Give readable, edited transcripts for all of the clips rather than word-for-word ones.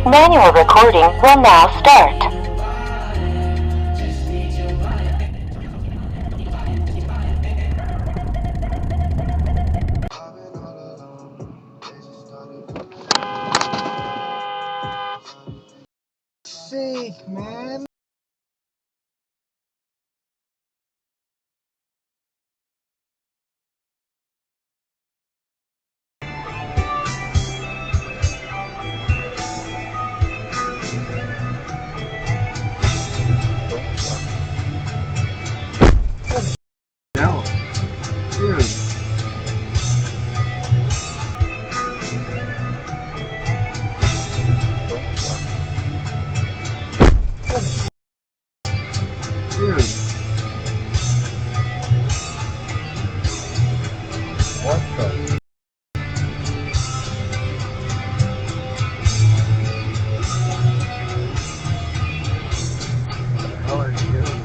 Manual recording will now start. Sick, man. Now, dude. Dude. What the? How are you doing?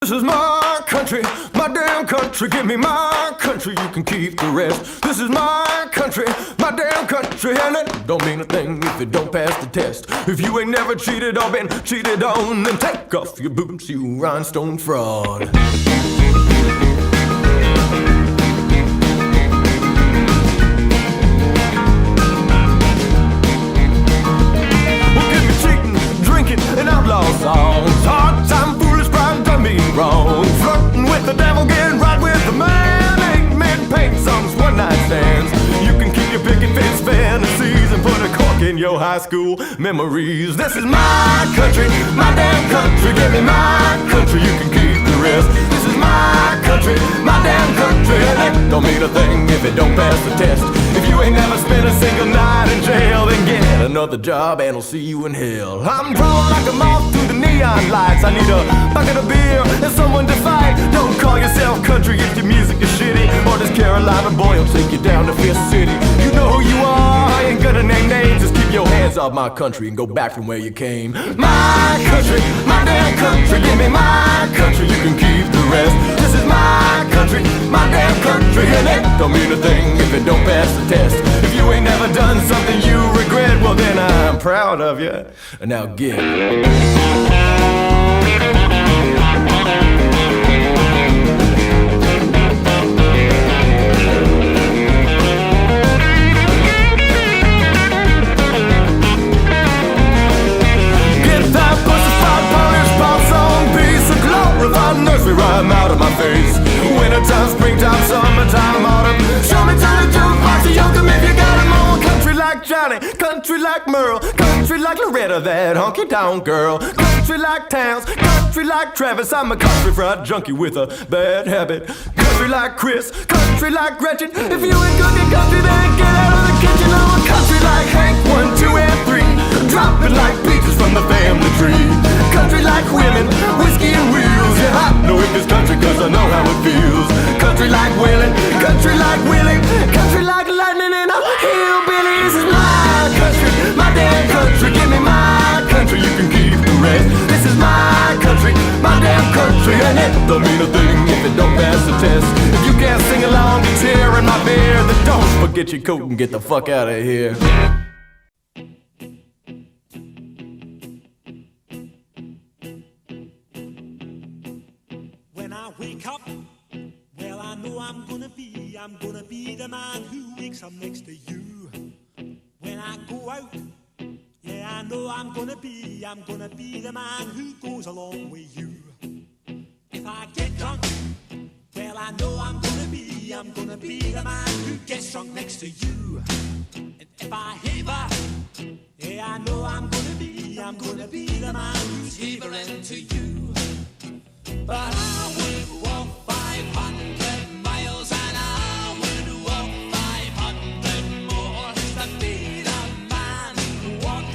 This is my country, my damn country. Give me my country, you can keep the rest. This is my country, my damn country, and it don't mean a thing if it don't pass the test. If you ain't never cheated or been cheated on, then take off your boots, you rhinestone fraud. An outlaw songs, hard time, foolish pride, done me wrong. Flirting with the devil, getting right with the man. Ain't men paint songs, one night stands. You can keep your picket fence fantasies and put a cork in your high school memories. This is my country, my damn country. Give me my country, you can keep the rest. This is my country, my damn country, and it don't mean a thing if it don't pass the test. If you ain't never spent a single night in jail, then get another job and I'll see you in hell. I'm drawn like a moth through the neon lights. I need a bucket of beer and someone to fight. Don't call yourself country if your music is shitty, or this Carolina boy will take you down to Fifth City. You know who you are, I ain't gonna name names. Just keep your hands off my country and go back from where you came. My country, my damn country. Give me my country, you can keep the rest. This is my country, my damn country, and it don't mean a thing if it don't pass the test. If you ain't never done something you regret, well then I'm proud of you. Now get it. Nursery rhyme out of my face. Wintertime, springtime, summertime, autumn. Show me time to jukebox and yoke 'em if you got 'em on. Country like Johnny, country like Merle, country like Loretta, that honky down girl. Country like Towns, country like Travis. I'm a country fried junkie with a bad habit. Country like Chris, country like Gretchen. If you ain't cooking country, then get out of the kitchen. I'm a country like Hank, 1, 2, and 3. Dropping like peaches from the family tree. Country like women, whiskey and wheels. Yeah, I know if it's country cause I know how it feels. Country like Waylon, country like Willie, country like lightning and a hillbilly. This is my country, my damn country. Give me my country, you can keep the rest. This is my country, my damn country, and it don't mean a thing if it don't pass the test. If you can't sing along to tearing my beer, then don't forget your coat and get the fuck out of here. Wake up, well I know I'm gonna be the man who wakes up next to you. When I go out, yeah I know I'm gonna be the man who goes along with you. If I get drunk, well, I know I'm gonna be the man who gets drunk next to you. And if I heaver, yeah, I know I'm gonna be the man who's heavering to you. But I would walk 500 miles and I would walk 500 more to be the man who walked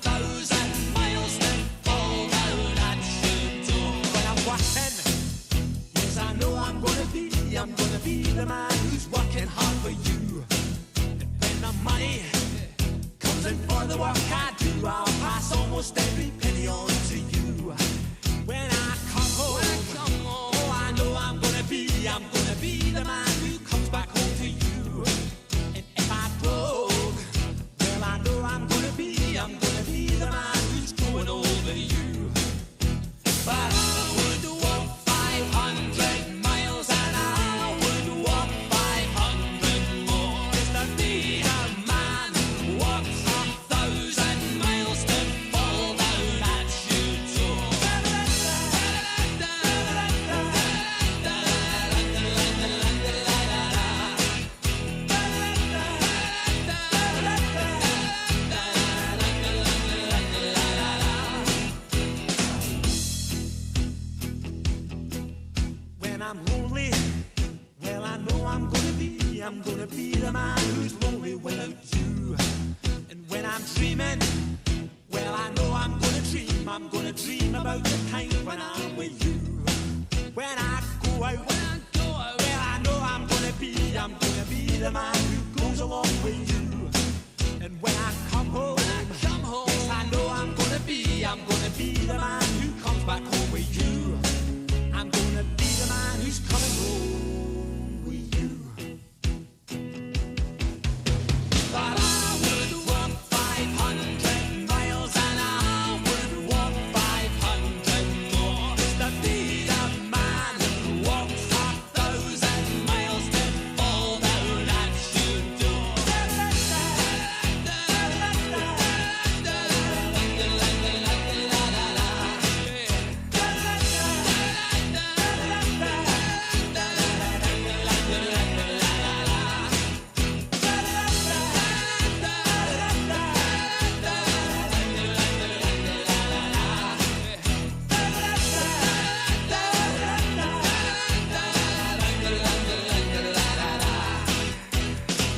1,000 miles to fall down at your door. When I'm walking, yes, I know I'm gonna be the man who's working hard for you. And when the money comes in for the work I do, I'll pass almost every penny on to you. When I come home, oh, I know I'm gonna be the man who comes back home to you. And if I broke, well, I know I'm gonna be the man who's going over you. But I would walk 500 miles and I would walk 500 more just to be the man who walks 1,000 miles to fall down at your door. When I'm lonely, well, I know I'm gonna be the man who's lonely without you. And when I'm dreaming, well, I know I'm gonna dream about the time when I'm with you. When I go out, well, I know I'm gonna be the man who goes along with you. And when I come home, yes, I know I'm gonna be the man who comes back home with you. I'm gonna be the man who's coming home with you. But I would walk 500 miles and I would walk 500 more just to be the man who walks 1,000 miles to fall down at your door.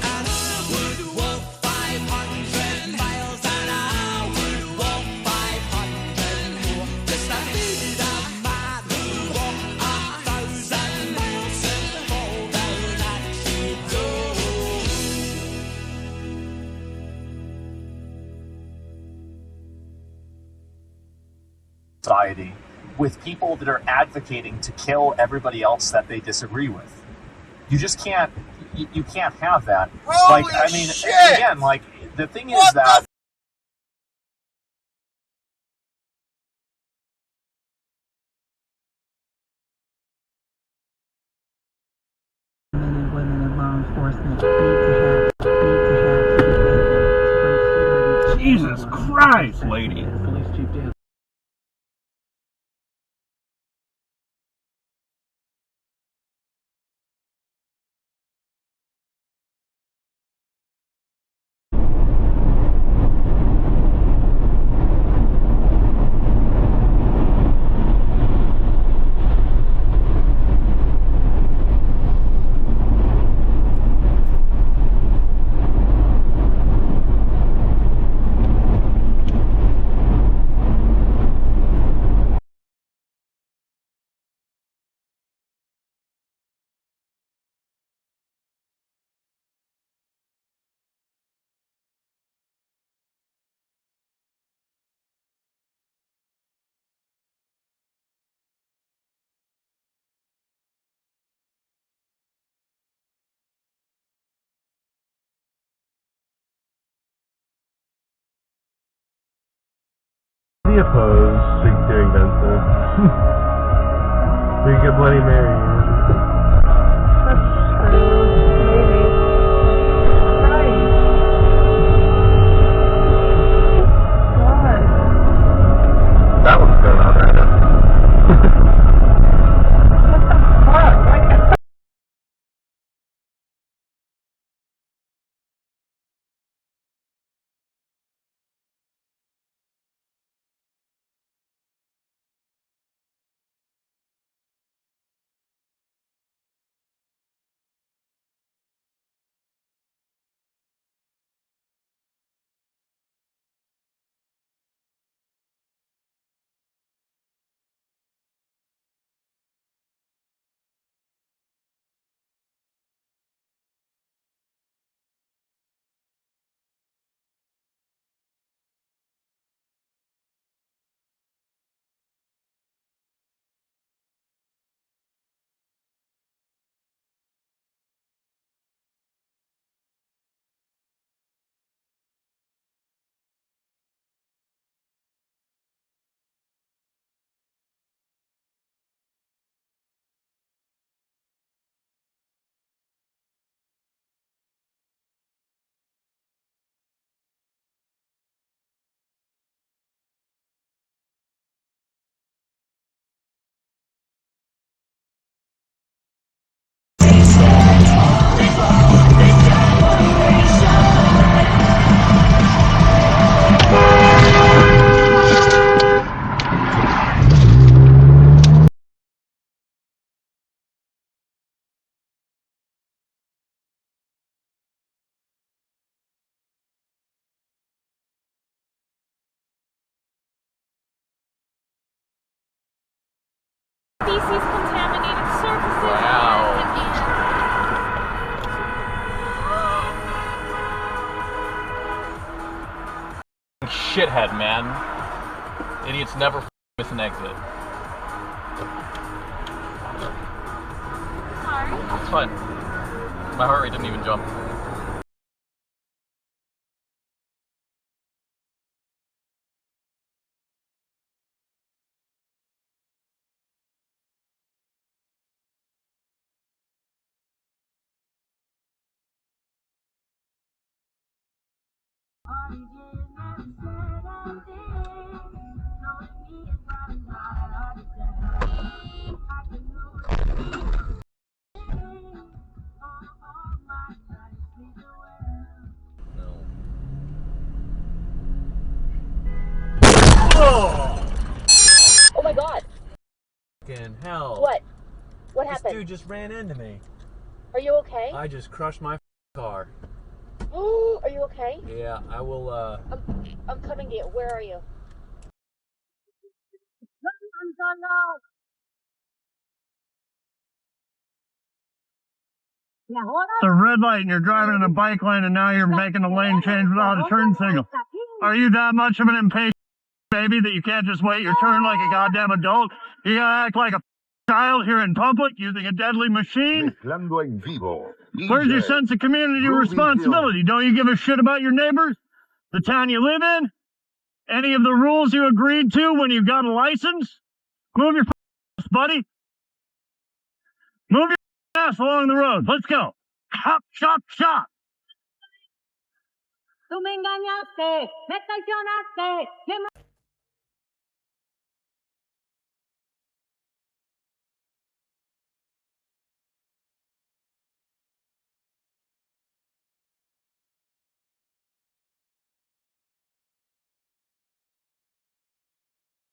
And I would walk 500 miles and I would walk 500 more just to be the man who walked 1,000 miles to fall down at your door. Society with people that are advocating to kill everybody else that they disagree with. You just can't. You can't have that. Holy like, I mean, shit! again, like the thing is What that. Men and women in law enforcement need to have Jesus Christ, lady. Police Chief Dan. Be opposed to doing Benson. We get Bloody Mary. That's true. Maybe. Right. Feces contaminated surfaces. Wow. Shithead, man. Idiots never miss an exit. Sorry. It's fine. My heart rate didn't even jump. Oh my god. Fucking hell. What? What This happened? dude just ran into me. Are you okay? I just crushed my car. Oh, are you okay? Yeah, I will, I'm coming to you. Where are you? The red light and you're driving in a bike lane and now you're making a lane change without a turn signal. Are you that much of an impatient baby that you can't just wait your turn like a goddamn adult? You gotta act like a child here in public using a deadly machine? Where's your sense of community responsibility? Don't you give a shit about your neighbors? The town you live in? Any of the rules you agreed to when you got a license? Move your ass, buddy. Move your ass along the road. Let's go. Hop, chop, chop. Tú me engañaste, me traicionaste.